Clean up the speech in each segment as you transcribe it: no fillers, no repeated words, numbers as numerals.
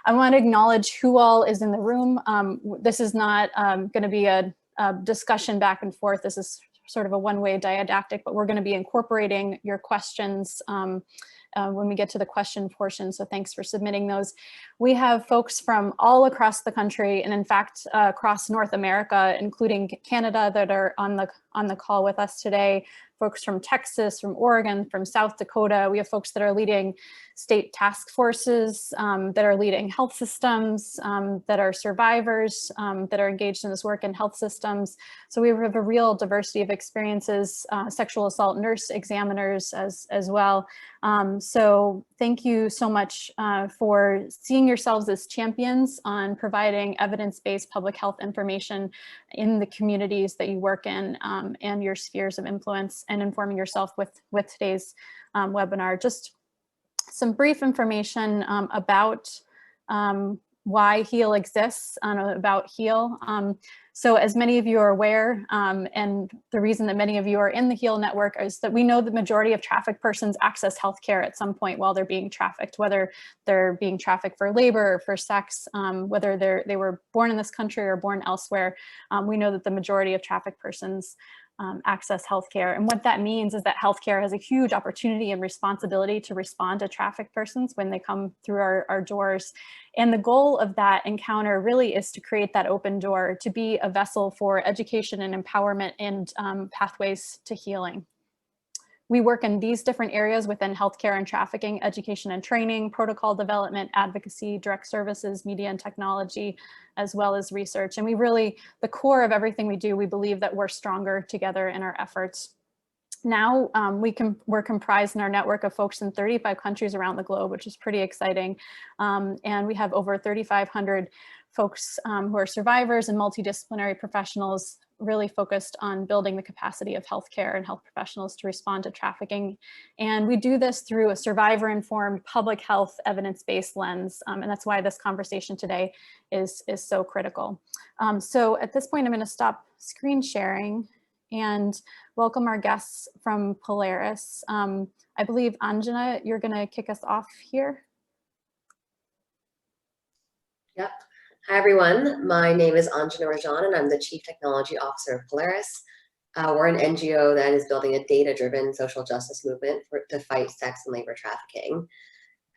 I want to acknowledge who all is in the room. This is not going to be a discussion back and forth. This is sort of a one-way didactic, but we're going to be incorporating your questions when we get to the question portion. So thanks for submitting those. We have folks from all across the country, and in fact, across North America, including Canada, that are on the call with us today. Folks from Texas, from Oregon, from South Dakota. We have folks that are leading state task forces, that are leading health systems, that are survivors, that are engaged in this work in health systems. So we have a real diversity of experiences, sexual assault nurse examiners as well. So thank you so much for seeing yourselves as champions on providing evidence-based public health information in the communities that you work in and your spheres of influence, and informing yourself with today's webinar. Just some brief information about why HEAL exists, about HEAL. So as many of you are aware, and the reason that many of you are in the HEAL network is that we know the majority of trafficked persons access healthcare at some point while they're being trafficked, whether they're being trafficked for labor or for sex, whether they were born in this country or born elsewhere. We know that the majority of trafficked persons access healthcare. And what that means is that healthcare has a huge opportunity and responsibility to respond to trafficked persons when they come through our doors. And the goal of that encounter really is to create that open door, to be a vessel for education and empowerment and pathways to healing. We work in these different areas within healthcare and trafficking, education and training, protocol development, advocacy, direct services, media and technology, as well as research. And we really, the core of everything we do, we believe that we're stronger together in our efforts. Now we're comprised in our network of folks in 35 countries around the globe, which is pretty exciting. And we have over 3,500 folks who are survivors and multidisciplinary professionals really focused on building the capacity of healthcare and health professionals to respond to trafficking. And we do this through a survivor-informed public health evidence-based lens. And that's why this conversation today is so critical. So at this point, I'm going to stop screen sharing and welcome our guests from Polaris. I believe, Anjana, you're going to kick us off here. Yep. Hi, everyone. My name is Anjana Rajan, and I'm the Chief Technology Officer of Polaris. We're an NGO that is building a data-driven social justice movement to fight sex and labor trafficking.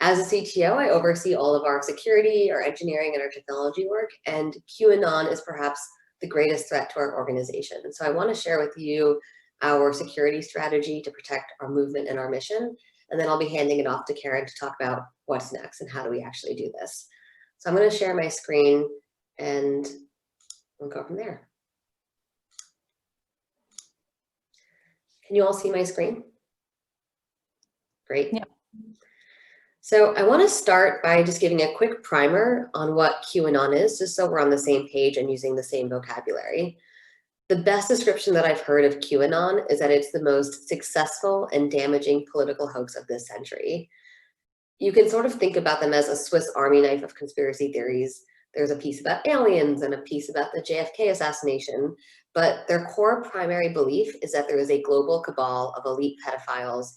As a CTO, I oversee all of our security, our engineering, and our technology work, and QAnon is perhaps the greatest threat to our organization. So I want to share with you our security strategy to protect our movement and our mission, and then I'll be handing it off to Karen to talk about what's next and how do we actually do this. So I'm going to share my screen and we'll go from there. Can you all see my screen? Great. Yeah. So I want to start by just giving a quick primer on what QAnon is, just so we're on the same page and using the same vocabulary. The best description that I've heard of QAnon is that it's the most successful and damaging political hoax of this century. You can sort of think about them as a Swiss Army knife of conspiracy theories. There's a piece about aliens and a piece about the JFK assassination, but their core primary belief is that there is a global cabal of elite pedophiles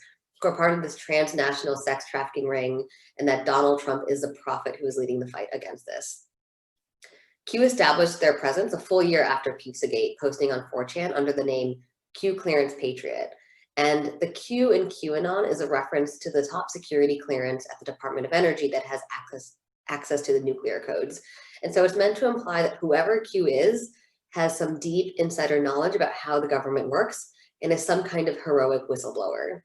who are part of this transnational sex trafficking ring, and that Donald Trump is the prophet who is leading the fight against this. Q established their presence a full year after Pizzagate, posting on 4chan under the name Q Clearance Patriot. And the Q in QAnon is a reference to the top security clearance at the Department of Energy that has access to the nuclear codes. And so it's meant to imply that whoever Q is has some deep insider knowledge about how the government works and is some kind of heroic whistleblower.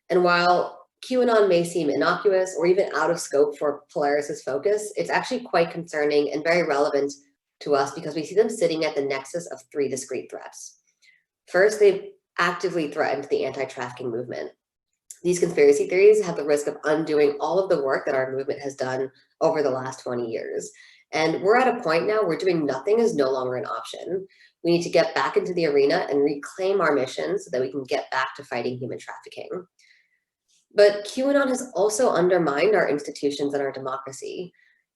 And while QAnon may seem innocuous or even out of scope for Polaris's focus, it's actually quite concerning and very relevant to us because we see them sitting at the nexus of three discrete threats. First, they've actively threatened the anti-trafficking movement. These conspiracy theories have the risk of undoing all of the work that our movement has done over the last 20 years. And we're at a point now where doing nothing is no longer an option. We need to get back into the arena and reclaim our mission so that we can get back to fighting human trafficking. But QAnon has also undermined our institutions and our democracy.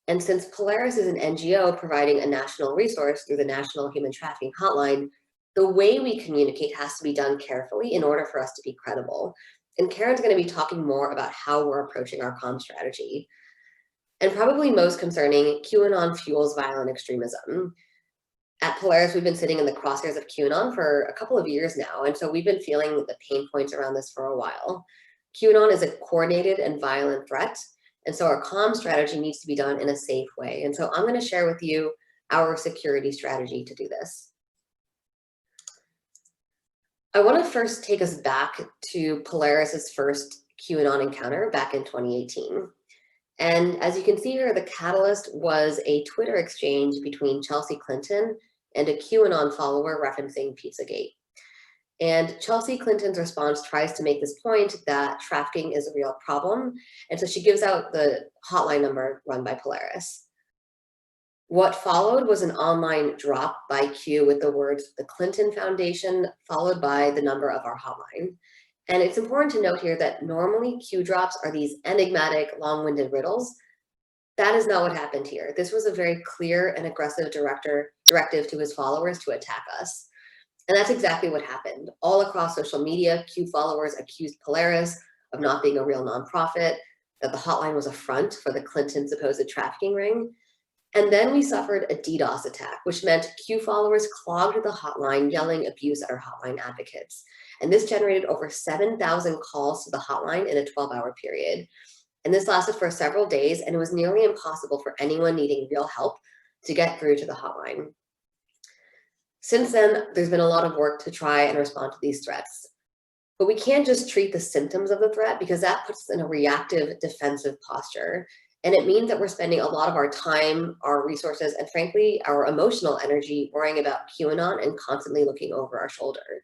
And since Polaris is an NGO providing a national resource through the National Human Trafficking Hotline, the way we communicate has to be done carefully in order for us to be credible. And Karen's going to be talking more about how we're approaching our comm strategy. And probably most concerning, QAnon fuels violent extremism. At Polaris, we've been sitting in the crosshairs of QAnon for a couple of years now, and so we've been feeling the pain points around this for a while. QAnon is a coordinated and violent threat, and so our comm strategy needs to be done in a safe way. And so I'm going to share with you our security strategy to do this. I want to first take us back to Polaris's first QAnon encounter back in 2018. And as you can see here, the catalyst was a Twitter exchange between Chelsea Clinton and a QAnon follower referencing Pizzagate. And Chelsea Clinton's response tries to make this point that trafficking is a real problem. And so she gives out the hotline number run by Polaris. What followed was an online drop by Q with the words, "The Clinton Foundation," followed by the number of our hotline. And it's important to note here that normally Q drops are these enigmatic, long-winded riddles. That is not what happened here. This was a very clear and aggressive directive to his followers to attack us. And that's exactly what happened. All across social media, Q followers accused Polaris of not being a real nonprofit, that the hotline was a front for the Clinton supposed trafficking ring. And then we suffered a DDoS attack, which meant Q followers clogged the hotline, yelling abuse at our hotline advocates. And this generated over 7,000 calls to the hotline in a 12-hour period. And this lasted for several days, and it was nearly impossible for anyone needing real help to get through to the hotline. Since then, there's been a lot of work to try and respond to these threats. But we can't just treat the symptoms of the threat, because that puts us in a reactive, defensive posture. And it means that we're spending a lot of our time, our resources, and frankly, our emotional energy worrying about QAnon and constantly looking over our shoulder.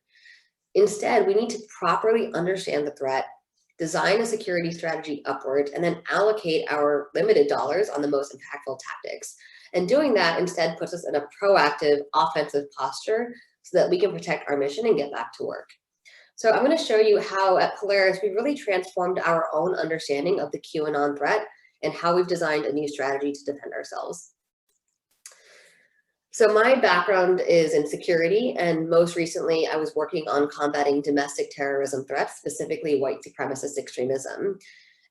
Instead, we need to properly understand the threat, design a security strategy upward, and then allocate our limited dollars on the most impactful tactics. And doing that instead puts us in a proactive, offensive posture so that we can protect our mission and get back to work. So I'm going to show you how at Polaris, we really transformed our own understanding of the QAnon threat and how we've designed a new strategy to defend ourselves. So my background is in security, and most recently I was working on combating domestic terrorism threats, specifically white supremacist extremism.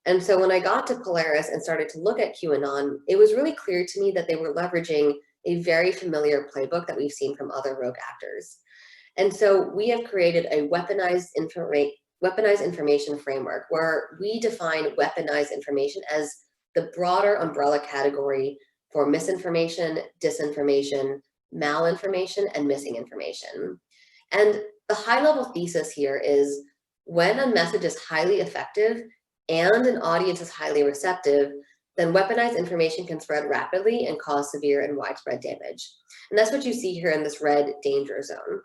And so when I got to Polaris and started to look at QAnon, it was really clear to me that they were leveraging a very familiar playbook that we've seen from other rogue actors. And so we have created a weaponized information framework where we define weaponized information as the broader umbrella category for misinformation, disinformation, malinformation, and missing information. And the high-level thesis here is when a message is highly effective and an audience is highly receptive, then weaponized information can spread rapidly and cause severe and widespread damage. And that's what you see here in this red danger zone.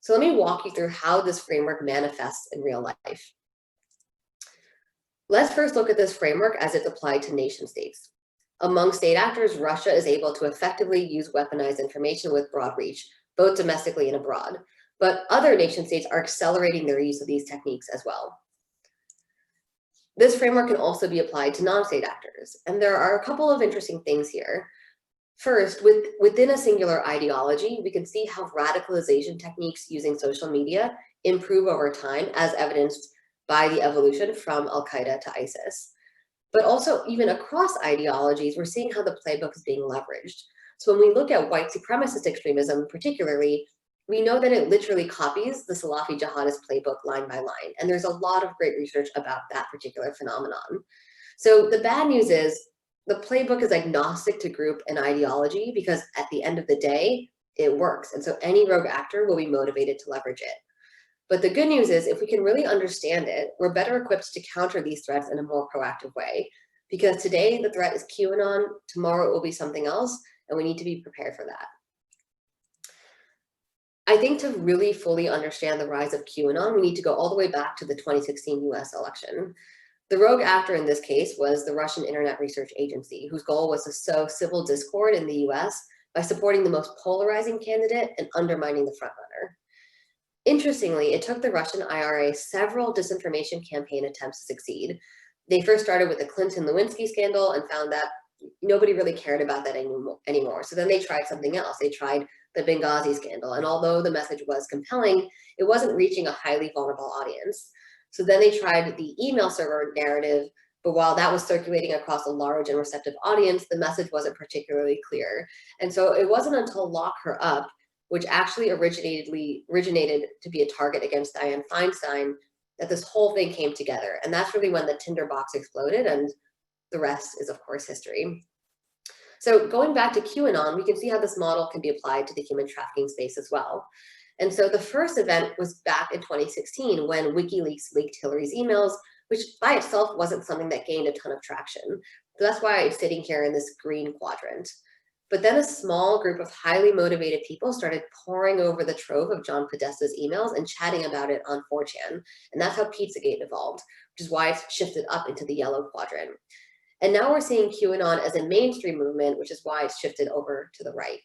So let me walk you through how this framework manifests in real life. Let's first look at this framework as it's applied to nation states. Among state actors, Russia is able to effectively use weaponized information with broad reach, both domestically and abroad. But other nation states are accelerating their use of these techniques as well. This framework can also be applied to non-state actors. And there are a couple of interesting things here. First, within a singular ideology, we can see how radicalization techniques using social media improve over time, as evidenced by the evolution from Al-Qaeda to ISIS. But also, even across ideologies, we're seeing how the playbook is being leveraged. So when we look at white supremacist extremism particularly, we know that it literally copies the Salafi jihadist playbook line by line. And there's a lot of great research about that particular phenomenon. So the bad news is the playbook is agnostic to group and ideology because at the end of the day, it works. And so any rogue actor will be motivated to leverage it. But the good news is if we can really understand it, we're better equipped to counter these threats in a more proactive way. Because today the threat is QAnon, tomorrow it will be something else, and we need to be prepared for that. I think to really fully understand the rise of QAnon, we need to go all the way back to the 2016 US election. The rogue actor in this case was the Russian Internet Research Agency, whose goal was to sow civil discord in the US by supporting the most polarizing candidate and undermining the frontrunner. Interestingly, it took the Russian IRA several disinformation campaign attempts to succeed. They first started with the Clinton-Lewinsky scandal and found that nobody really cared about that anymore. So then they tried something else. They tried the Benghazi scandal. And although the message was compelling, it wasn't reaching a highly vulnerable audience. So then they tried the email server narrative, But while that was circulating across a large and receptive audience, the message wasn't particularly clear. And so it wasn't until Lock Her Up, which actually originated to be a target against Dianne Feinstein, that this whole thing came together. And that's really when the tinderbox exploded, and the rest is, of course, history. So going back to QAnon, we can see how this model can be applied to the human trafficking space as well. And so the first event was back in 2016 when WikiLeaks leaked Hillary's emails, which by itself wasn't something that gained a ton of traction. So that's why it's sitting here in this green quadrant. But then a small group of highly motivated people started poring over the trove of John Podesta's emails and chatting about it on 4chan. And that's how Pizzagate evolved, which is why it's shifted up into the yellow quadrant. And now we're seeing QAnon as a mainstream movement, which is why it's shifted over to the right.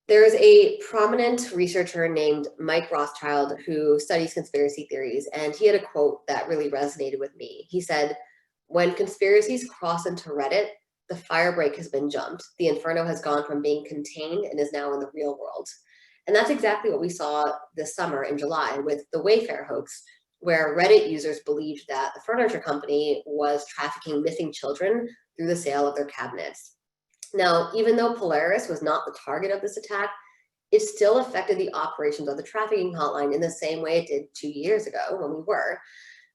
There's a prominent researcher named Mike Rothschild who studies conspiracy theories, and he had a quote that really resonated with me. He said, "When conspiracies cross into Reddit, the firebreak has been jumped. The inferno has gone from being contained and is now in the real world." And that's exactly what we saw this summer in July with the Wayfair hoax, where Reddit users believed that the furniture company was trafficking missing children through the sale of their cabinets. Now, even though Polaris was not the target of this attack, it still affected the operations of the trafficking hotline in the same way it did 2 years ago when we were.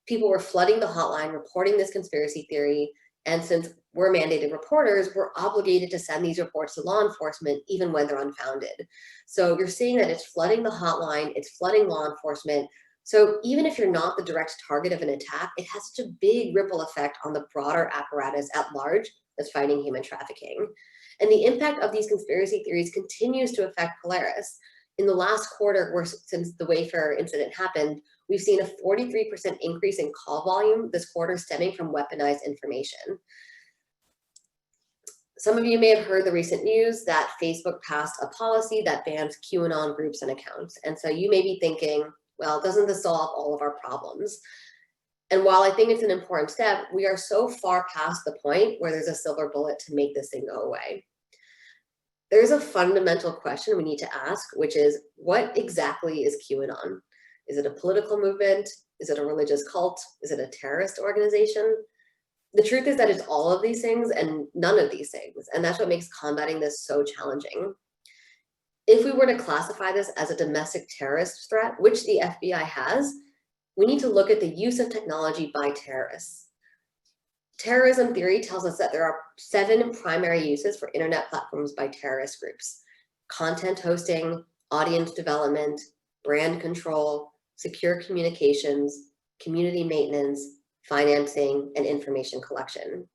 People were flooding the hotline, reporting this conspiracy theory, and since we're mandated reporters, we're obligated to send these reports to law enforcement even when they're unfounded. So you're seeing that it's flooding the hotline, it's flooding law enforcement. So even if you're not the direct target of an attack, it has such a big ripple effect on the broader apparatus at large that's fighting human trafficking. And the impact of these conspiracy theories continues to affect Polaris. In the last quarter, since the Wayfair incident happened, we've seen a 43% increase in call volume this quarter stemming from weaponized information. Some of you may have heard the recent news that Facebook passed a policy that bans QAnon groups and accounts. And so you may be thinking, well, doesn't this solve all of our problems? And while I think it's an important step, we are so far past the point where there's a silver bullet to make this thing go away. There's a fundamental question we need to ask, which is, what exactly is QAnon? Is it a political movement? Is it a religious cult? Is it a terrorist organization? The truth is that it's all of these things and none of these things. And that's what makes combating this so challenging. If we were to classify this as a domestic terrorist threat, which the FBI has, we need to look at the use of technology by terrorists. Terrorism theory tells us that there are 7 primary uses for internet platforms by terrorist groups: content hosting, audience development, brand control, secure communications, community maintenance, financing, and information collection.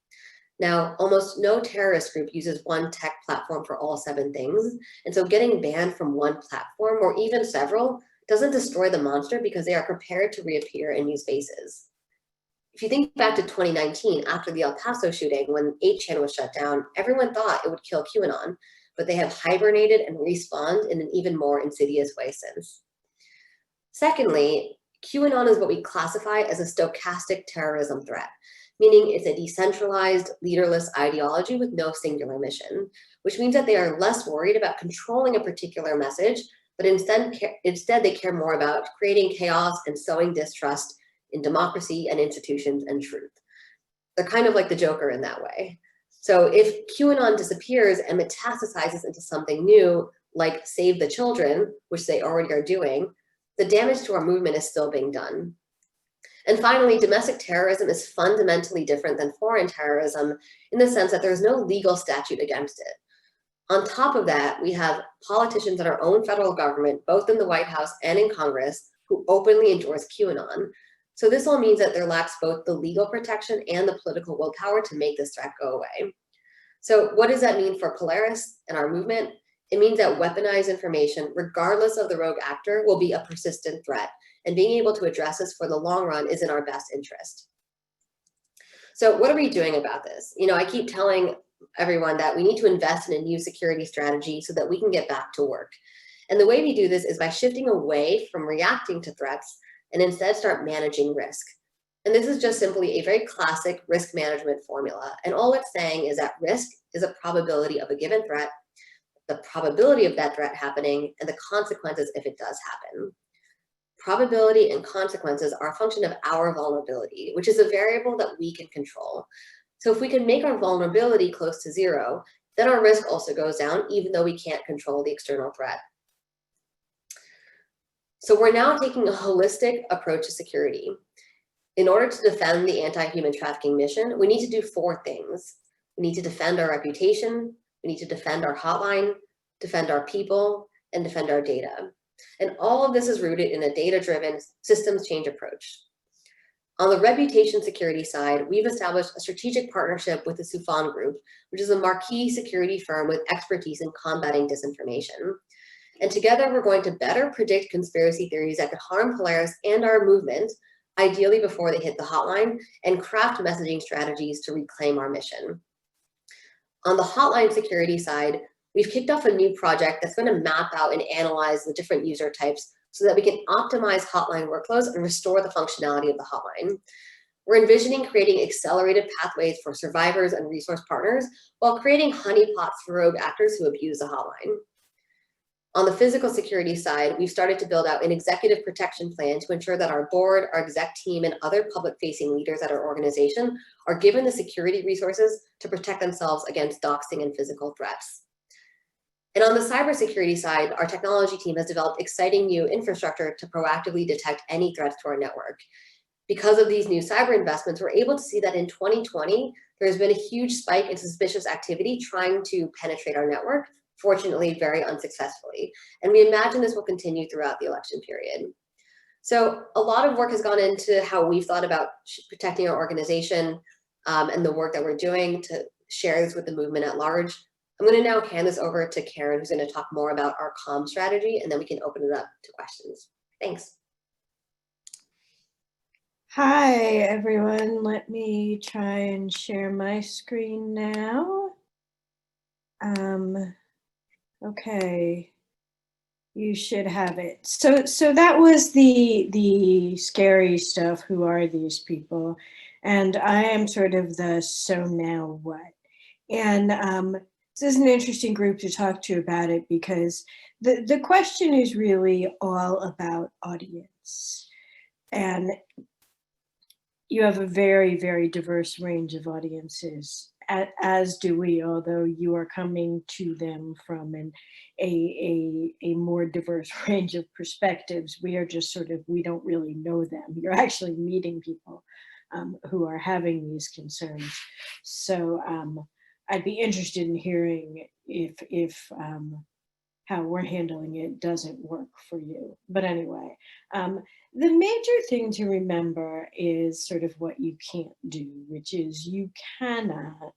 Now, almost no terrorist group uses one tech platform for all 7 things, and so getting banned from one platform, or even several, doesn't destroy the monster because they are prepared to reappear in new spaces. If you think back to 2019, after the El Paso shooting, when 8chan was shut down, everyone thought it would kill QAnon, but they have hibernated and respawned in an even more insidious way since. Secondly, QAnon is what we classify as a stochastic terrorism threat, meaning it's a decentralized, leaderless ideology with no singular mission, which means that they are less worried about controlling a particular message, but instead they care more about creating chaos and sowing distrust in democracy and institutions and truth. They're kind of like the Joker in that way. So if QAnon disappears and metastasizes into something new, like Save the Children, which they already are doing, the damage to our movement is still being done. And finally, domestic terrorism is fundamentally different than foreign terrorism in the sense that there's no legal statute against it. On top of that, we have politicians in our own federal government, both in the White House and in Congress, who openly endorse QAnon. So this all means that there lacks both the legal protection and the political willpower to make this threat go away. So what does that mean for Polaris and our movement? It means that weaponized information, regardless of the rogue actor, will be a persistent threat, and being able to address this for the long run is in our best interest. So what are we doing about this? I keep telling everyone that we need to invest in a new security strategy so that we can get back to work. And the way we do this is by shifting away from reacting to threats and instead start managing risk. And this is just simply a very classic risk management formula. And all it's saying is that risk is a probability of a given threat, the probability of that threat happening, and the consequences if it does happen. probability and consequences are a function of our vulnerability, which is a variable that we can control. So if we can make our vulnerability close to zero, then our risk also goes down, even though we can't control the external threat. So we're now taking a holistic approach to security. In order to defend the anti-human trafficking mission, we need to do 4 things. We need to defend our reputation, we need to defend our hotline, defend our people, and defend our data. And all of this is rooted in a data-driven systems change approach. On the reputation security side, we've established a strategic partnership with the Soufan Group, which is a marquee security firm with expertise in combating disinformation. And together, we're going to better predict conspiracy theories that could harm Polaris and our movement, ideally before they hit the hotline, and craft messaging strategies to reclaim our mission. On the hotline security side, we've kicked off a new project that's going to map out and analyze the different user types so that we can optimize hotline workflows and restore the functionality of the hotline. We're envisioning creating accelerated pathways for survivors and resource partners while creating honeypots for rogue actors who abuse the hotline. On the physical security side, we've started to build out an executive protection plan to ensure that our board, our exec team, and other public-facing leaders at our organization are given the security resources to protect themselves against doxing and physical threats. And on the cybersecurity side, our technology team has developed exciting new infrastructure to proactively detect any threats to our network. Because of these new cyber investments, we're able to see that in 2020, there's been a huge spike in suspicious activity trying to penetrate our network, fortunately very unsuccessfully. And we imagine this will continue throughout the election period. So a lot of work has gone into how we've thought about protecting our organization and the work that we're doing to share this with the movement at large. I'm going to now hand this over to Karen, who's going to talk more about our comm strategy, and then we can open it up to questions. Thanks. Hi, everyone. Let me try and share my screen now. Okay, you should have it. So that was the scary stuff. Who are these people? And I am sort of the so now what? And this is an interesting group to talk to about it because the question is really all about audience. And you have a very, very diverse range of audiences, as do we, although you are coming to them from a more diverse range of perspectives. We are just sort of, we don't really know them. You're actually meeting people who are having these concerns. So I'd be interested in hearing if how we're handling it doesn't work for you. But anyway, the major thing to remember is sort of what you can't do, which is you cannot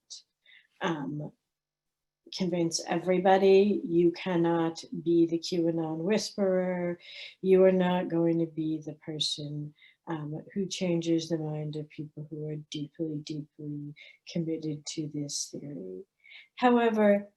convince everybody. You cannot be the QAnon whisperer. You are not going to be the person who changes the mind of people who are deeply, deeply committed to this theory. However,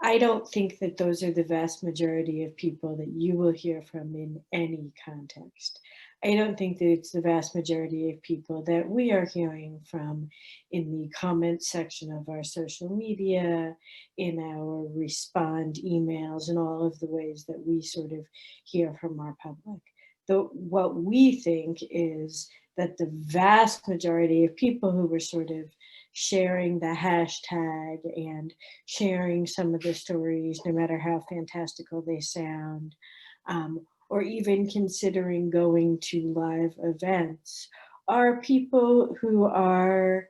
I don't think that those are the vast majority of people that you will hear from in any context. I don't think that it's the vast majority of people that we are hearing from in the comment section of our social media, in our respond emails, and all of the ways that we sort of hear from our public. What we think is that the vast majority of people who were sort of sharing the hashtag and sharing some of the stories, no matter how fantastical they sound, or even considering going to live events, are people who are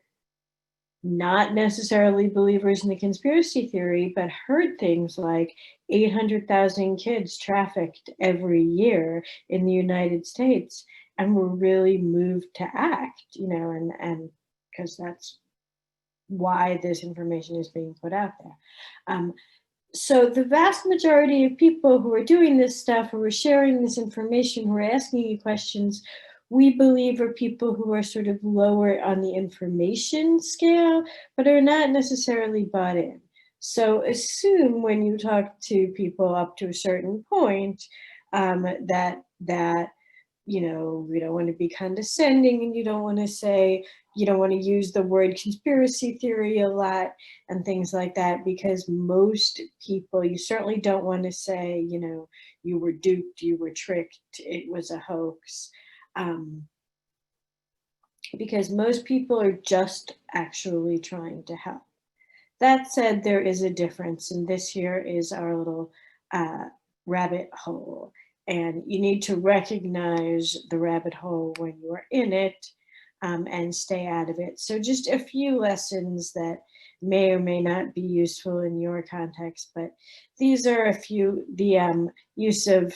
not necessarily believers in the conspiracy theory, but heard things like 800,000 kids trafficked every year in the United States and were really moved to act, you know, and because that's why this information is being put out there. So the vast majority of people who are doing this stuff, who are sharing this information, who are asking you questions, we believe are people who are sort of lower on the information scale, but are not necessarily bought in. So assume when you talk to people up to a certain point that you know, you don't want to be condescending and you don't want to say, you don't want to use the word conspiracy theory a lot and things like that, because most people, you certainly don't want to say, you know, you were duped, you were tricked, it was a hoax. Because most people are just actually trying to help. That said, there is a difference, and this here is our little rabbit hole. And you need to recognize the rabbit hole when you're in it, and stay out of it. So just a few lessons that may or may not be useful in your context, but these are a few. The use of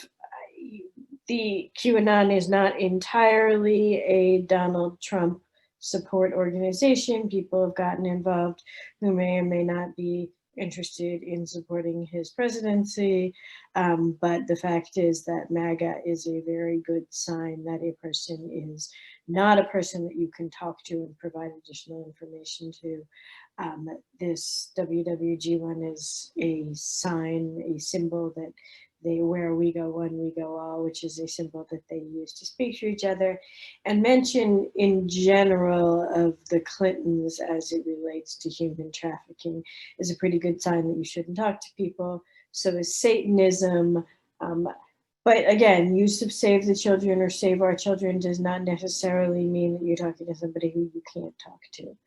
the QAnon is not entirely a Donald Trump support organization. People have gotten involved who may or may not be interested in supporting his presidency. But the fact is that MAGA is a very good sign that a person is not a person that you can talk to and provide additional information to. This WWG one is a sign, a symbol that where we go one, we go all, which is a symbol that they use to speak to each other. And mention in general of the Clintons as it relates to human trafficking is a pretty good sign that you shouldn't talk to people. So is Satanism. But again, use of Save the Children or Save Our Children does not necessarily mean that you're talking to somebody who you can't talk to.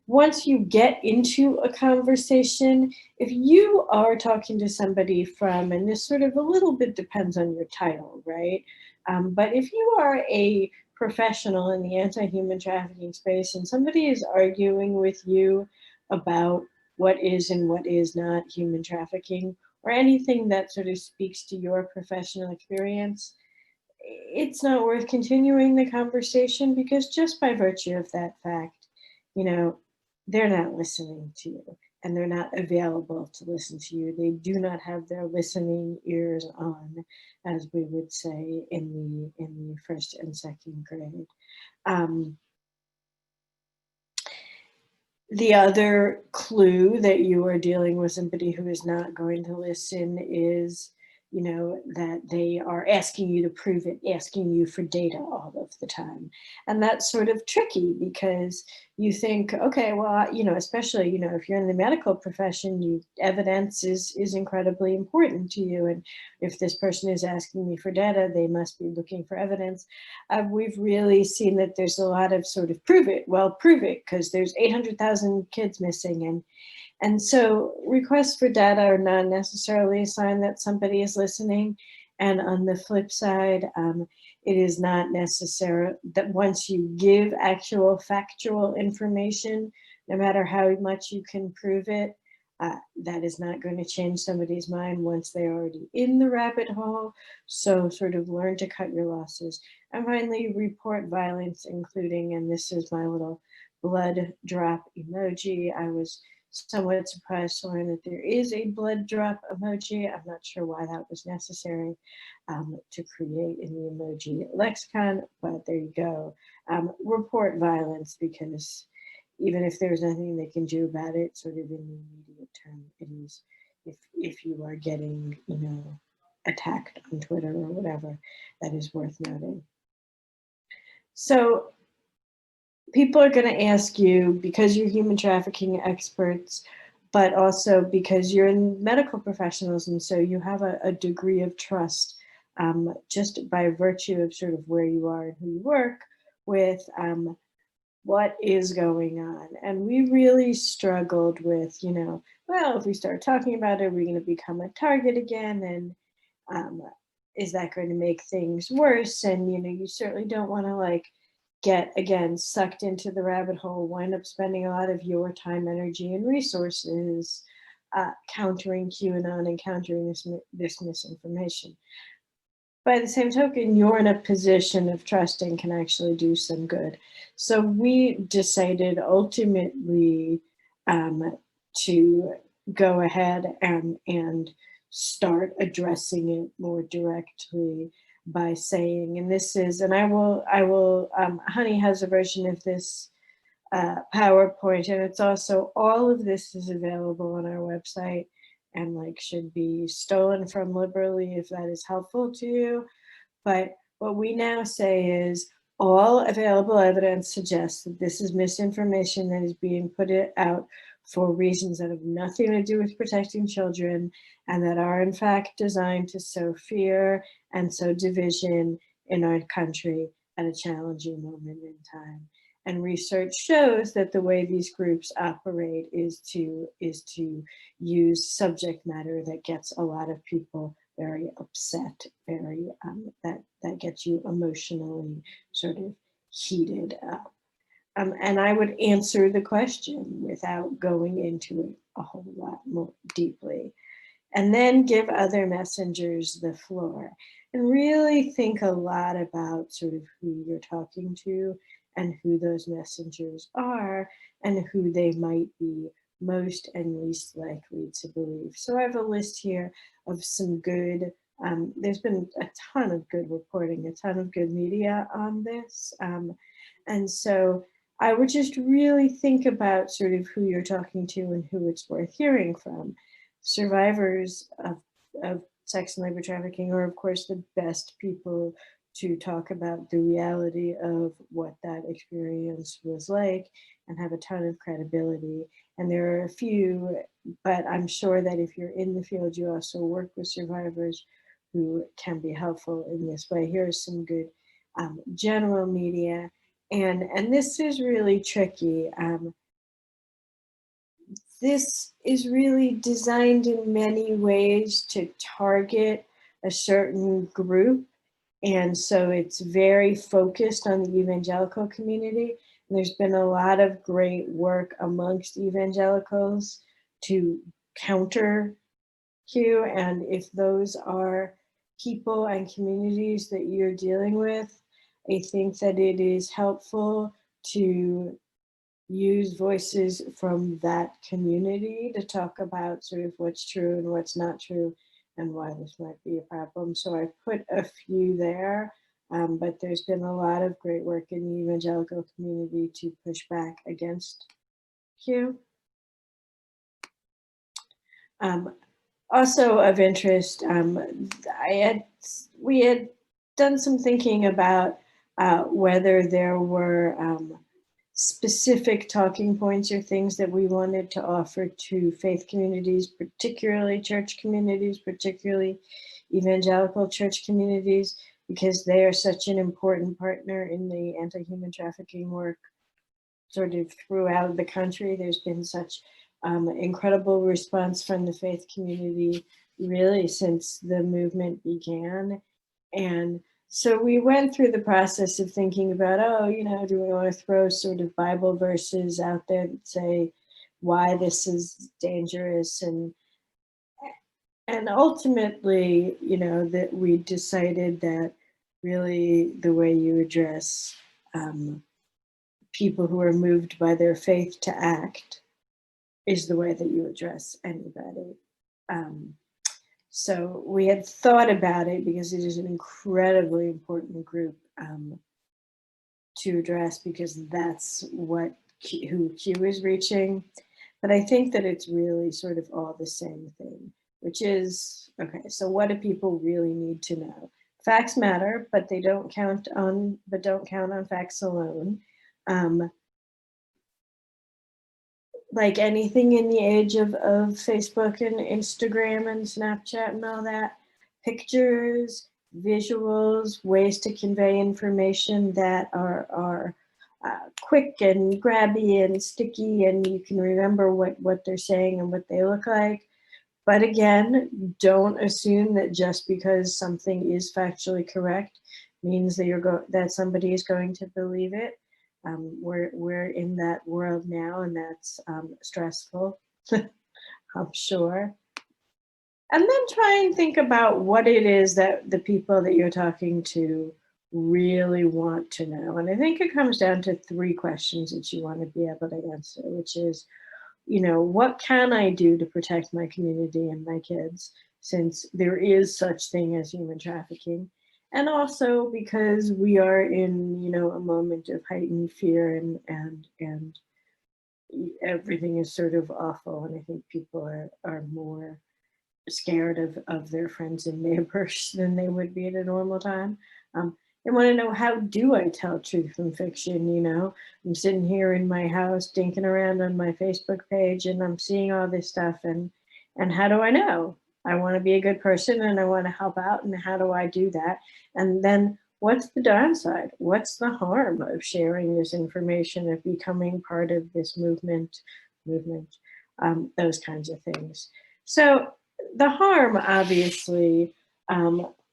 Once you get into a conversation, if you are talking to somebody from, and this sort of a little bit depends on your title, right? But if you are a professional in the anti-human trafficking space and somebody is arguing with you about what is and what is not human trafficking, or anything that sort of speaks to your professional experience, it's not worth continuing the conversation, because just by virtue of that fact, you know, they're not listening to you and they're not available to listen to you. They do not have their listening ears on, as we would say in the first and second grade. The other clue that you are dealing with somebody who is not going to listen is, you know, that they are asking you to prove it, asking you for data all of the time. And that's sort of tricky, because you think, okay, well, you know, especially, you know, if you're in the medical profession, evidence is incredibly important to you. And if this person is asking me for data, they must be looking for evidence. We've really seen that there's a lot of sort of prove it, because there's 800,000 kids missing. And so requests for data are not necessarily a sign that somebody is listening. And on the flip side, it is not necessary that once you give actual factual information, no matter how much you can prove it, that is not going to change somebody's mind once they're already in the rabbit hole. So sort of learn to cut your losses. And finally, report violence, including, and this is my little blood drop emoji. I was somewhat surprised to learn that there is a blood drop emoji. I'm not sure why that was necessary to create in the emoji lexicon, but there you go. Report violence, because even if there's nothing they can do about it, sort of in the immediate term, it is, if you are getting, you know, attacked on Twitter or whatever, that is worth noting. So people are going to ask you, because you're human trafficking experts, but also because you're in medical professionals, and so you have a degree of trust just by virtue of sort of where you are and who you work with, what is going on. And we really struggled with, you know, well, if we start talking about it, are we going to become a target again? And is that going to make things worse? And, you know, you certainly don't want to like get, again, sucked into the rabbit hole, wind up spending a lot of your time, energy, and resources countering QAnon and countering this misinformation. By the same token, you're in a position of trust and can actually do some good. So we decided ultimately to go ahead and start addressing it more directly by saying, and this is, and I will, Honey has a version of this PowerPoint, and it's also, all of this is available on our website and like should be stolen from liberally if that is helpful to you. But what we now say is, All available evidence suggests that this is misinformation that is being put out for reasons that have nothing to do with protecting children and that are in fact designed to sow fear and sow division in our country at a challenging moment in time. And research shows that the way these groups operate is to use subject matter that gets a lot of people very upset, very that gets you emotionally sort of heated up. And I would answer the question without going into it a whole lot more deeply. And then give other messengers the floor. And really think a lot about sort of who you're talking to and who those messengers are and who they might be most and least likely to believe. So I have a list here of some good, there's been a ton of good reporting, a ton of good media on this. And so I would just really think about sort of who you're talking to and who it's worth hearing from. Survivors of sex and labor trafficking are, of course, the best people to talk about the reality of what that experience was like and have a ton of credibility. And there are a few, but I'm sure that if you're in the field, you also work with survivors who can be helpful in this way. Here's some good general media. And this is really tricky. This is really designed in many ways to target a certain group. And so it's very focused on the evangelical community. And there's been a lot of great work amongst evangelicals to counter Q. And if those are people and communities that you're dealing with, I think that it is helpful to use voices from that community to talk about sort of what's true and what's not true and why this might be a problem. So I've put a few there, but there's been a lot of great work in the evangelical community to push back against Q. Also of interest, we had done some thinking about whether there were specific talking points or things that we wanted to offer to faith communities, particularly church communities, particularly evangelical church communities, because they are such an important partner in the anti-human trafficking work sort of throughout the country. There's been such incredible response from the faith community really since the movement began. And so we went through the process of thinking about, oh, you know, do we want to throw sort of Bible verses out there that say why this is dangerous? And ultimately, you know, that we decided that really the way you address people who are moved by their faith to act is the way that you address anybody. So we had thought about it because it is an incredibly important group to address because that's who Q is reaching. But I think that it's really sort of all the same thing, which is, okay, so what do people really need to know? Facts matter, but don't count on facts alone. Like anything in the age of Facebook and Instagram and Snapchat and all that, pictures, visuals, ways to convey information that are quick and grabby and sticky and you can remember what they're saying and what they look like. But again, don't assume that just because something is factually correct means that that somebody is going to believe it. We're in that world now, and that's stressful, I'm sure. And then try and think about what it is that the people that you're talking to really want to know. And I think it comes down to 3 questions that you want to be able to answer, which is, you know, what can I do to protect my community and my kids, since there is such thing as human trafficking? And also because we are in, you know, a moment of heightened fear and everything is sort of awful. And I think people are more scared of their friends and neighbors than they would be at a normal time. They want to know, how do I tell truth from fiction? You know, I'm sitting here in my house dinking around on my Facebook page and I'm seeing all this stuff, and how do I know? I want to be a good person and I want to help out, and how do I do that? And then what's the downside? What's the harm of sharing this information, of becoming part of this movement, those kinds of things. So the harm, obviously,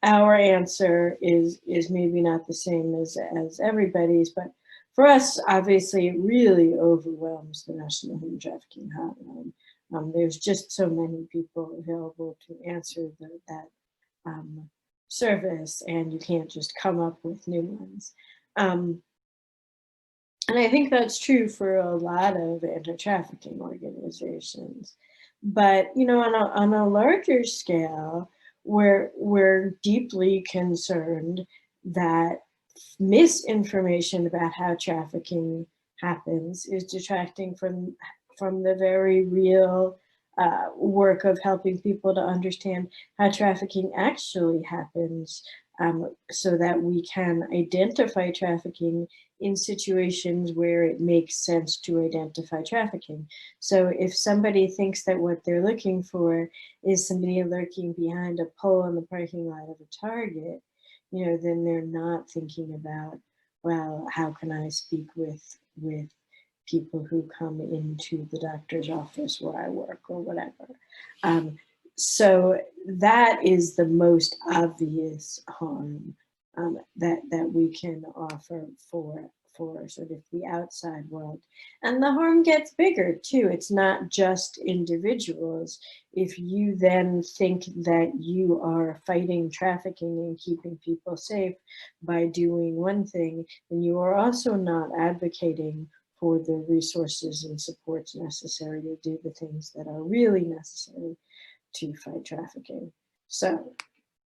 our answer is maybe not the same as everybody's, but for us, obviously, it really overwhelms the National Human Trafficking Hotline. There's just so many people available to answer that service, and you can't just come up with new ones. And I think that's true for a lot of anti-trafficking organizations. But, you know, on a larger scale, we're deeply concerned that misinformation about how trafficking happens is detracting from the very real work of helping people to understand how trafficking actually happens, so that we can identify trafficking in situations where it makes sense to identify trafficking. So if somebody thinks that what they're looking for is somebody lurking behind a pole in the parking lot of a Target, you know, then they're not thinking about, well, how can I speak with people who come into the doctor's office where I work or whatever. So that is the most obvious harm that we can offer for sort of the outside world. And the harm gets bigger too. It's not just individuals. If you then think that you are fighting trafficking and keeping people safe by doing one thing, then you are also not advocating for the resources and supports necessary to do the things that are really necessary to fight trafficking. So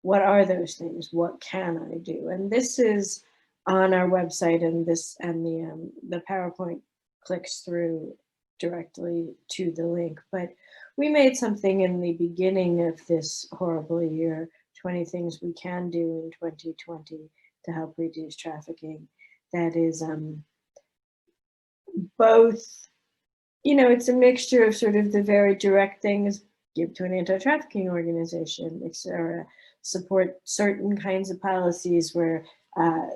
what are those things? What can I do? And this is on our website, and the PowerPoint clicks through directly to the link. But we made something in the beginning of this horrible year, 20 things we can do in 2020 to help reduce trafficking. That is both, you know, it's a mixture of sort of the very direct things: give to an anti-trafficking organization, etc. Support certain kinds of policies where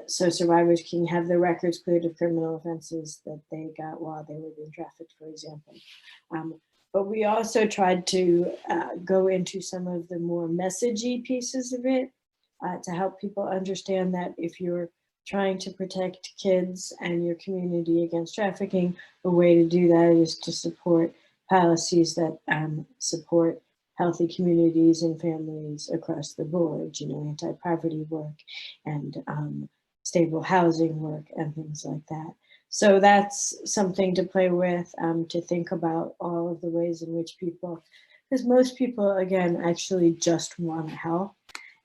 so survivors can have their records cleared of criminal offenses that they got while they were being trafficked, for example. But we also tried to go into some of the more messagey pieces of it to help people understand that if you're trying to protect kids and your community against trafficking, a way to do that is to support policies that support healthy communities and families across the board, you know, anti-poverty work and stable housing work and things like that. So that's something to play with, to think about all of the ways in which people, because most people, again, actually just want to help.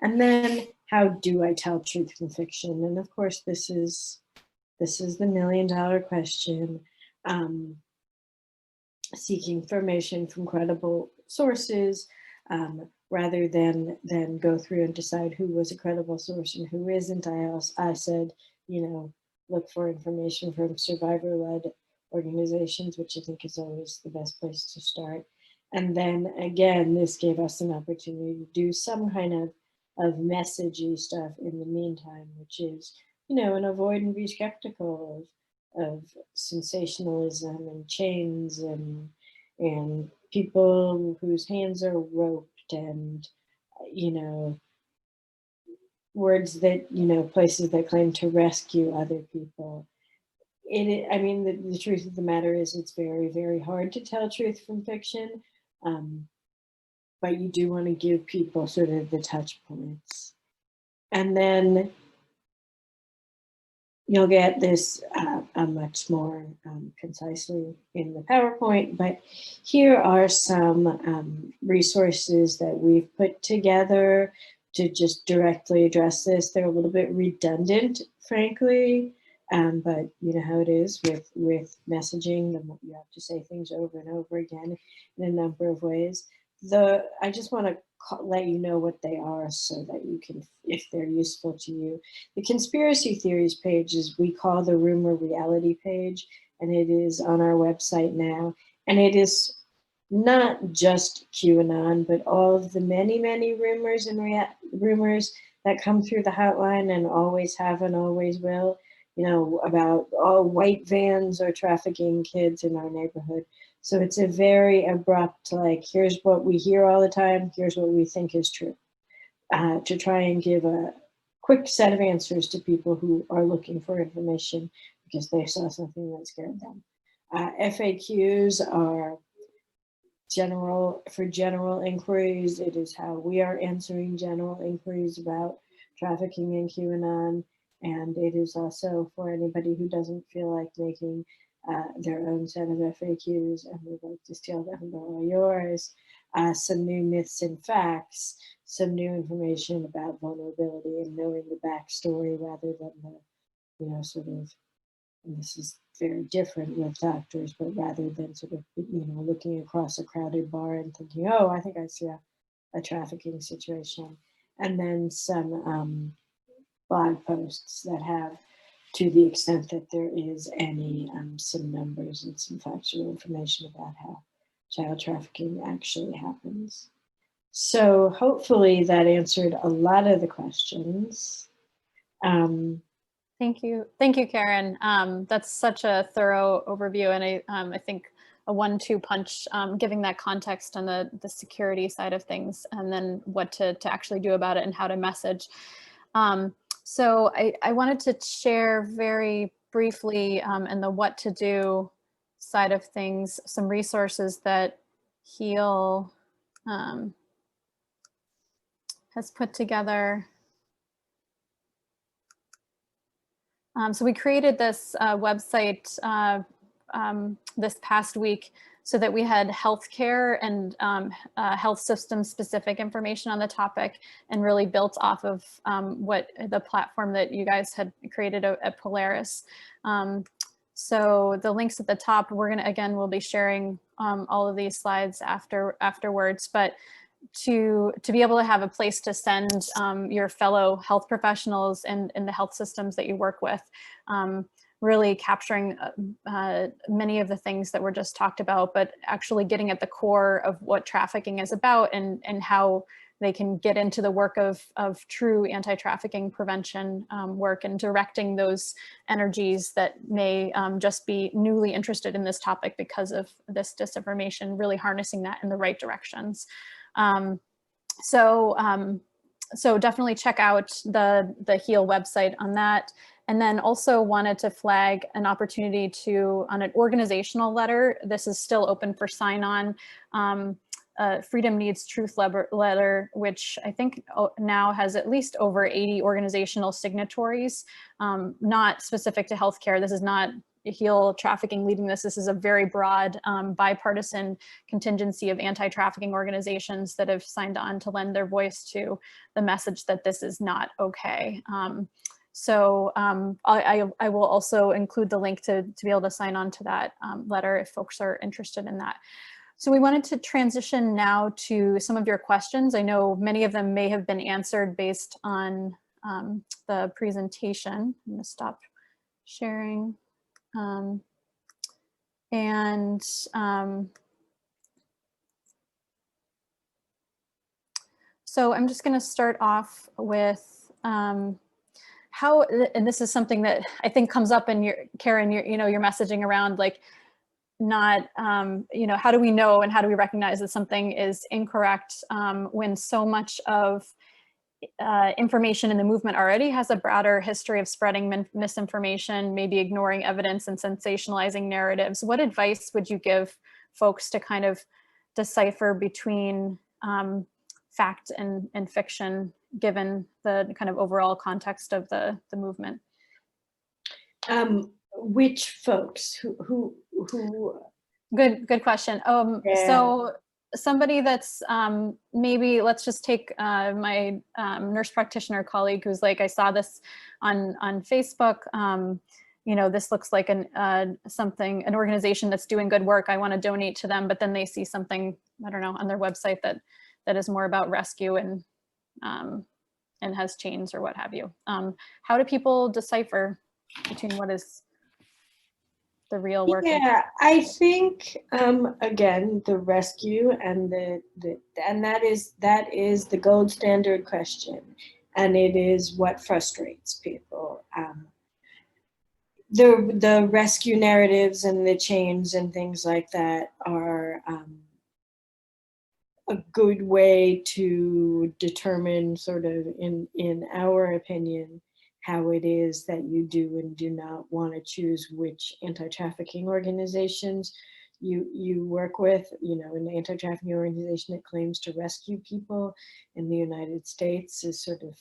And then how do I tell truth from fiction? And of course, this is the $1 million question. Seeking information from credible sources, rather than go through and decide who was a credible source and who isn't. I said, you know, look for information from survivor-led organizations, which I think is always the best place to start. And then again, this gave us an opportunity to do some kind of messagey stuff in the meantime, which is, you know, and avoid and be skeptical of sensationalism and chains and people whose hands are roped, and, you know, words that, you know, places that claim to rescue other people. I mean, the truth of the matter is it's very, very hard to tell truth from fiction, but you do want to give people sort of the touch points. And then you'll get this much more concisely in the PowerPoint, but here are some resources that we've put together to just directly address this. They're a little bit redundant, frankly, but you know how it is with messaging, you have to say things over and over again in a number of ways. I just want to let you know what they are so that you can, if they're useful to you. The conspiracy theories page is, we call the rumor reality page, and it is on our website now. And it is not just QAnon, but all of the many, many rumors and rumors that come through the hotline and always have and always will, you know, about all white vans or trafficking kids in our neighborhood. So it's a very abrupt, like, here's what we hear all the time, here's what we think is true, to try and give a quick set of answers to people who are looking for information because they saw something that scared them. FAQs are for general inquiries. It is how we are answering general inquiries about trafficking in QAnon. And it is also for anybody who doesn't feel like making their own set of FAQs and would like to steal them, borrow yours. Some new myths and facts, some new information about vulnerability and knowing the backstory rather than the, you know, sort of, and this is very different with doctors, but rather than sort of, you know, looking across a crowded bar and thinking, oh, I think I see a trafficking situation. And then some blog posts that have, to the extent that there is any, some numbers and some factual information about how child trafficking actually happens. So hopefully that answered a lot of the questions. Thank you, Karen. That's such a thorough overview, and I think a 1-2 punch, giving that context on the security side of things, and then what to actually do about it and how to message. So I wanted to share very briefly in the what to do side of things, some resources that HEAL has put together. So we created this website this past week so that we had healthcare and health system specific information on the topic, and really built off of what the platform that you guys had created at Polaris. So the links at the top, we'll be sharing all of these slides afterwards, but to be able to have a place to send your fellow health professionals and the health systems that you work with, really capturing many of the things that were just talked about, but actually getting at the core of what trafficking is about, and how they can get into the work of true anti-trafficking prevention work, and directing those energies that may just be newly interested in this topic because of this disinformation, really harnessing that in the right directions. So definitely check out the HEAL website on that. And then also wanted to flag an opportunity on an organizational letter. This is still open for sign on. Freedom Needs Truth letter, which I think now has at least over 80 organizational signatories, not specific to healthcare. This is not HEAL Trafficking leading this. This is a very broad bipartisan contingency of anti-trafficking organizations that have signed on to lend their voice to the message that this is not okay. I will also include the link to be able to sign on to that letter if folks are interested in that. So we wanted to transition now to some of your questions. I know many of them may have been answered based on the presentation. I'm going to stop sharing. So I'm just going to start off with how, and this is something that I think comes up in Karen, your messaging around, like, not, how do we know and how do we recognize that something is incorrect when so much of information in the movement already has a broader history of spreading misinformation, maybe ignoring evidence and sensationalizing narratives. What advice would you give folks to kind of decipher between fact and fiction, given the kind of overall context of the movement? Which folks? Who? Good question. Yeah. So somebody that's maybe, let's just take my nurse practitioner colleague who's like, I saw this on Facebook, you know, this looks like an organization that's doing good work. I want to donate to them, but then they see something, I don't know, on their website that is more about rescue and has chains or what have you. How do people decipher between what is the real work? Yeah, I think again, the rescue and and that is the gold standard question, and it is what frustrates people. The rescue narratives and the chains and things like that are a good way to determine, sort of in our opinion, how it is that you do and do not want to choose which anti-trafficking organizations you work with. You know, an anti-trafficking organization that claims to rescue people in the United States is sort of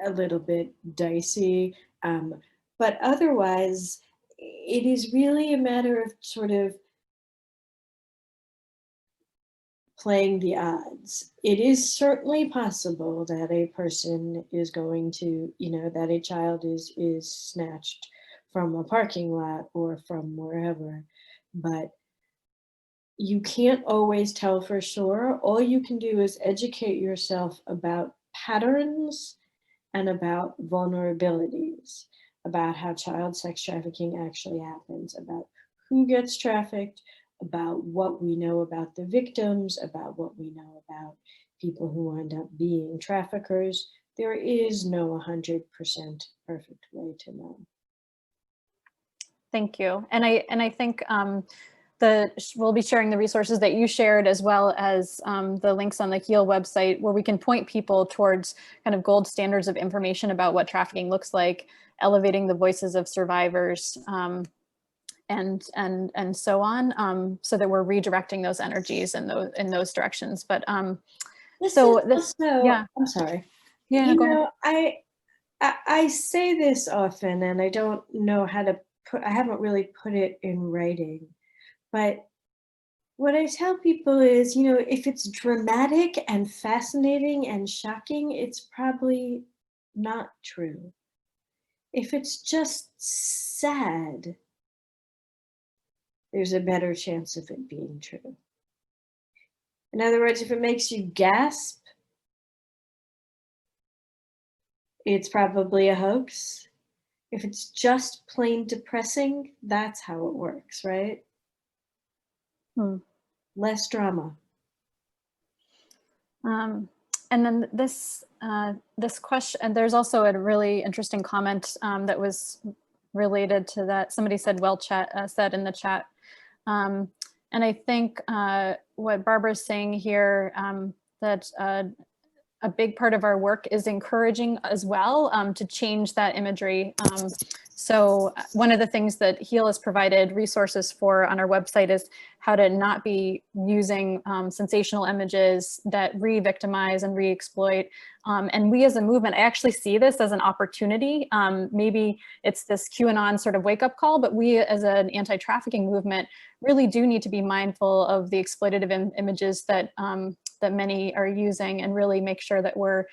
a little bit dicey. But otherwise, it is really a matter of sort of playing the odds. It is certainly possible that a person is going to, you know, that a child is snatched from a parking lot or from wherever, but you can't always tell for sure. All you can do is educate yourself about patterns and about vulnerabilities, about how child sex trafficking actually happens, about who gets trafficked, about what we know about the victims, about what we know about people who end up being traffickers. There is no 100% perfect way to know. Thank you. And I think we'll be sharing the resources that you shared, as well as the links on the HEAL website, where we can point people towards kind of gold standards of information about what trafficking looks like, elevating the voices of survivors, and so on, so that we're redirecting those energies in those directions. But yeah, I'm sorry. Yeah, you go know, ahead. I say this often, and I don't know how to I haven't really put it in writing, but what I tell people is, you know, if it's dramatic and fascinating and shocking, it's probably not true. If it's just sad, there's a better chance of it being true. In other words, if it makes you gasp, it's probably a hoax. If it's just plain depressing, that's how it works, right? Less drama. And then this question, and there's also a really interesting comment that was related to that. Somebody said, said in the chat. And I think what Barbara's saying here, that a big part of our work is encouraging as well to change that imagery. So one of the things that HEAL has provided resources for on our website is how to not be using sensational images that re-victimize and re-exploit. And we as a movement, I actually see this as an opportunity. Maybe it's this QAnon sort of wake-up call, but we as an anti-trafficking movement really do need to be mindful of the exploitative images that that many are using, and really make sure that we're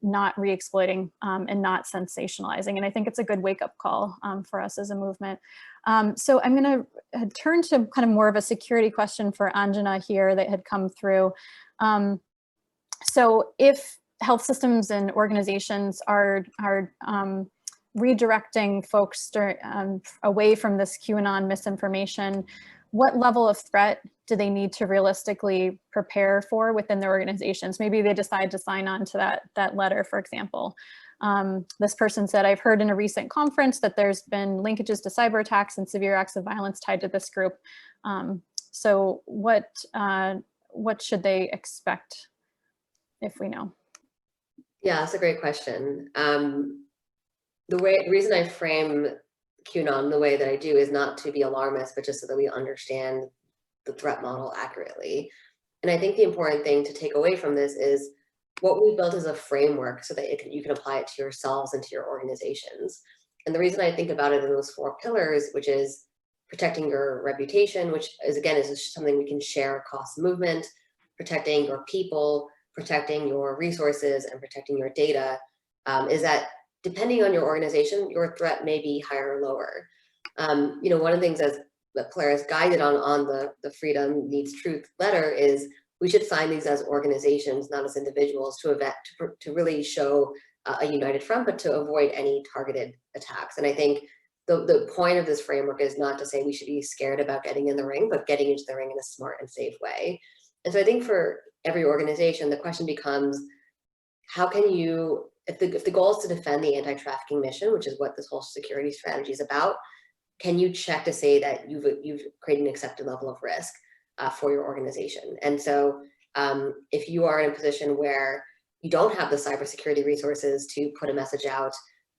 not re-exploiting and not sensationalizing. And I think it's a good wake-up call for us as a movement. So I'm going to turn to kind of more of a security question for Anjana here that had come through. So if health systems and organizations are redirecting folks away from this QAnon misinformation, what level of threat do they need to realistically prepare for within their organizations? Maybe they decide to sign on to that letter, for example. This person said, I've heard in a recent conference that there's been linkages to cyber attacks and severe acts of violence tied to this group. So what should they expect, if we know? Yeah, that's a great question. The reason I frame QAnon the way that I do is not to be alarmist, but just so that we understand the threat model accurately. And I think the important thing to take away from this is what we built is a framework so that you can apply it to yourselves and to your organizations. And the reason I think about it in those 4 pillars, which is protecting your reputation, which is, again, is something we can share across the movement, protecting your people, protecting your resources, and protecting your data, is that depending on your organization, your threat may be higher or lower. One of the things that Polaris guided on the Freedom Needs Truth letter is we should sign these as organizations, not as individuals, to really show a united front, but to avoid any targeted attacks. And I think the point of this framework is not to say we should be scared about getting in the ring, but getting into the ring in a smart and safe way. And so I think for every organization, the question becomes, how can you, if the goal is to defend the anti-trafficking mission, which is what this whole security strategy is about, can you check to say that you've created an accepted level of risk for your organization? And so if you are in a position where you don't have the cybersecurity resources to put a message out,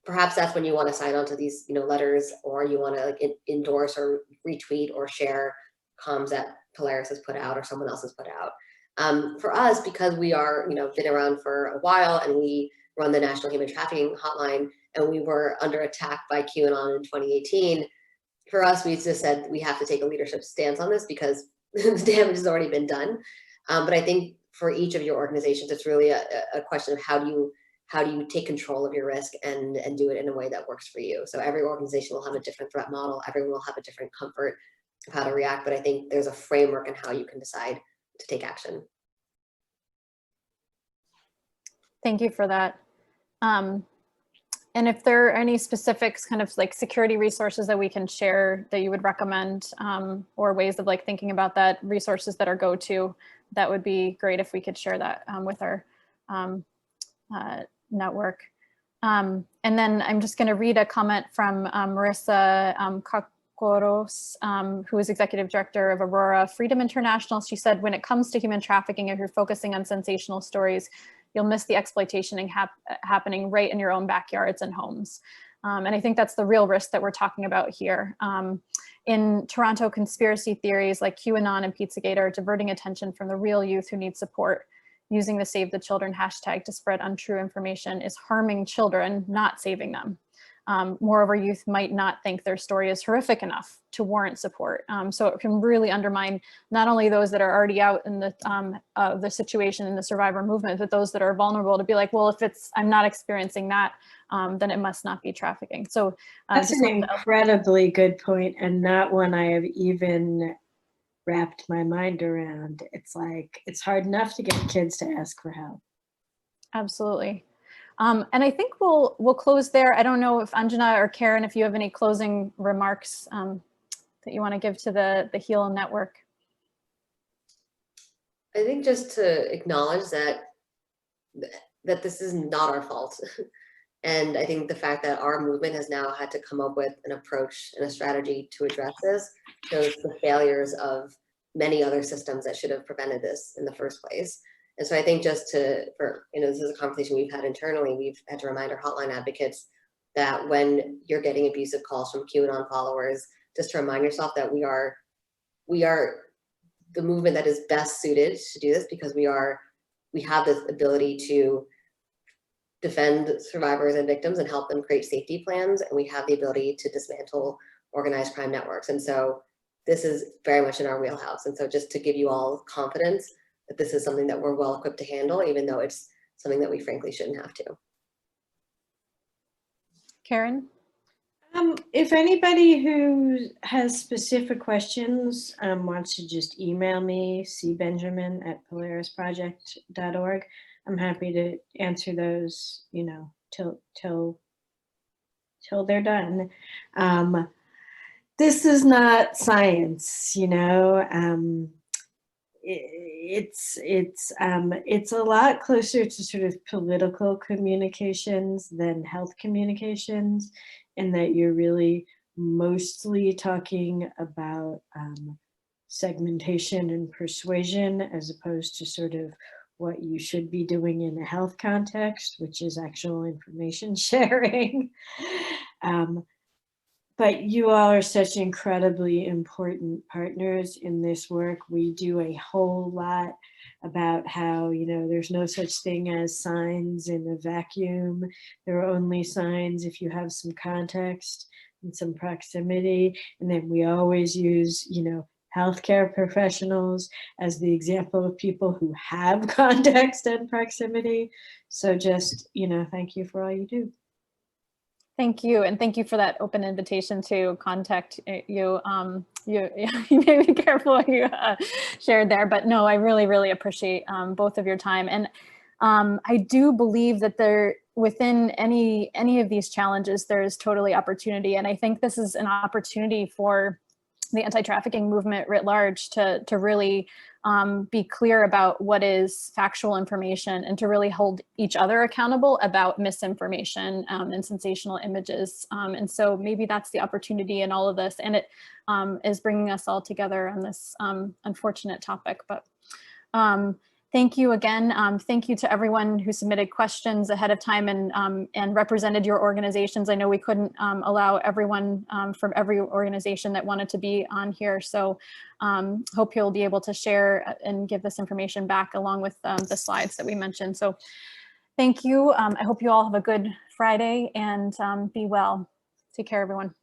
perhaps that's when you want to sign on to these letters, or you want to like endorse or retweet or share comms that Polaris has put out or someone else has put out. For us, because we are been around for a while and we run the National Human Trafficking Hotline, and we were under attack by QAnon in 2018, for us, we just said we have to take a leadership stance on this because the damage has already been done. But I think for each of your organizations, it's really a question of how do you take control of your risk and do it in a way that works for you. So every organization will have a different threat model. Everyone will have a different comfort of how to react. But I think there's a framework in how you can decide to take action. Thank you for that. And if there are any specifics, kind of like security resources that we can share that you would recommend, or ways of like thinking about that, resources that are go-to, that would be great if we could share that with our network. And then I'm just going to read a comment from Marissa Kokoros, who is Executive Director of Aurora Freedom International. She said, when it comes to human trafficking, if you're focusing on sensational stories, you'll miss the exploitation happening right in your own backyards and homes. And I think that's the real risk that we're talking about here. In Toronto, conspiracy theories like QAnon and Pizzagate are diverting attention from the real youth who need support. Using the Save the Children hashtag to spread untrue information is harming children, not saving them. Moreover, youth might not think their story is horrific enough to warrant support. So it can really undermine not only those that are already out in the situation in the survivor movement, but those that are vulnerable to be like, well, if I'm not experiencing that, then it must not be trafficking. So that's an incredibly good point, and not one I have even wrapped my mind around. It's like, it's hard enough to get kids to ask for help. Absolutely. And I think we'll close there. I don't know if Anjana or Karen, if you have any closing remarks that you want to give to the HEAL network. I think just to acknowledge that this is not our fault. And I think the fact that our movement has now had to come up with an approach and a strategy to address this shows the failures of many other systems that should have prevented this in the first place. And so I think just this is a conversation we've had internally. We've had to remind our hotline advocates that when you're getting abusive calls from QAnon followers, just to remind yourself that we are the movement that is best suited to do this, because we have this ability to defend survivors and victims and help them create safety plans. And we have the ability to dismantle organized crime networks. And so this is very much in our wheelhouse. And so just to give you all confidence that this is something that we're well equipped to handle, even though it's something that we frankly shouldn't have to. Karen? If anybody who has specific questions wants to just email me, cbenjamin@polarisproject.org. I'm happy to answer those, till they're done. This is not science, it's a lot closer to sort of political communications than health communications, in that you're really mostly talking about segmentation and persuasion, as opposed to sort of what you should be doing in a health context, which is actual information sharing. But you all are such incredibly important partners in this work. We do a whole lot about how, there's no such thing as signs in a vacuum. There are only signs if you have some context and some proximity. And then we always use, healthcare professionals as the example of people who have context and proximity. So just, thank you for all you do. Thank you, and thank you for that open invitation to contact you. You may be careful what you shared there, but no, I really, really appreciate both of your time. And I do believe that within any of these challenges, there is totally opportunity. And I think this is an opportunity for the anti-trafficking movement writ large to really be clear about what is factual information and to really hold each other accountable about misinformation and sensational images. And so maybe that's the opportunity in all of this. And it is bringing us all together on this unfortunate topic. But thank you again. Thank you to everyone who submitted questions ahead of time and represented your organizations. I know we couldn't allow everyone from every organization that wanted to be on here. So hope you'll be able to share and give this information back along with the slides that we mentioned. So thank you. I hope you all have a good Friday and be well. Take care, everyone.